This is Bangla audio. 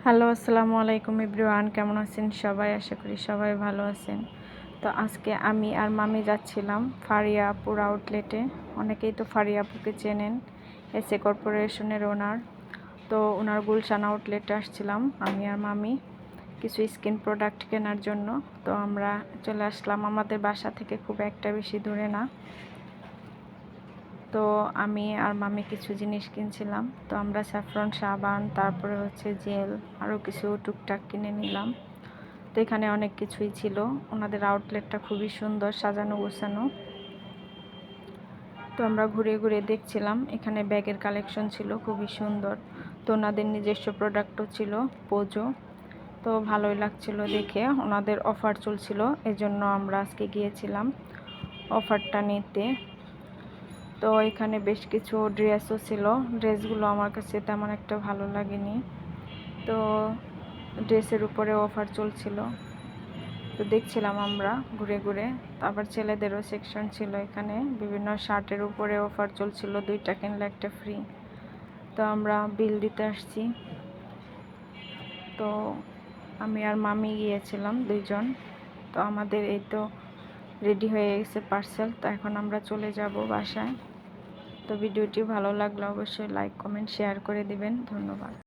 হ্যালো, আসসালামু আলাইকুম এভরিওয়ান। কেমন আছেন সবাই? আশা করি সবাই ভালো আছেন। তো আজকে আমি আর মামি যাচ্ছিলাম ফারিয়া আপুর আউটলেটে। অনেকেই তো ফারিয়া আপুকে চেনেন, এসএ কর্পোরেশনের ওনার। তো ওনার গুলশান আউটলেটে আসছিলাম আমি আর মামি কিছু স্কিন প্রোডাক্ট কেনার জন্য। তো আমরা চলে আসলাম, আমাদের বাসা থেকে খুব একটা বেশি দূরে না। তো আমি আর মামি কিছু জিনিস কিনছিলাম। তো আমরা স্যাফরন সাবান, তারপরে জেল, আরও কিছু টুকটাক কিনে নিলাম। তো এখানে অনেক কিছুই ছিল। ওনাদের আউটলেটটা খুবই সুন্দর, সাজানো গোছানো। তো আমরা ঘুরে ঘুরে দেখছিলাম। এখানে ব্যাগের কালেকশন ছিল খুবই সুন্দর। তো ওনাদের নিজস্ব প্রোডাক্টও ছিল, পোজো। তো ভালোই লাগছিল দেখে। ওনাদের অফার চলছিল, এজন্য আমরা আজকে গিয়েছিলাম অফারটা নিতে। তো এখানে বেশ কিছু ড্রেসও ছিল। ড্রেসগুলো আমার কাছে তেমন একটা ভালো লাগেনি। তো ড্রেসের উপরে অফার চলছিল, তো দেখছিলাম আমরা ঘুরে ঘুরে। আবার ছেলেদেরও সেকশন ছিল, এখানে বিভিন্ন শার্টের উপরে অফার চলছিল, 2টা কিনলে একটা ফ্রি। তো আমরা বিল দিতে আসছি। তো আমি আর মামি গিয়েছিলাম 2জন। তো আমাদের এই তো রেডি হয়ে গেছে পার্সেল। তো এখন আমরা চলে যাব বাসায়। তো ভিডিওটি ভালো লাগলে অবশ্যই লাইক, কমেন্ট, শেয়ার করে দিবেন। ধন্যবাদ।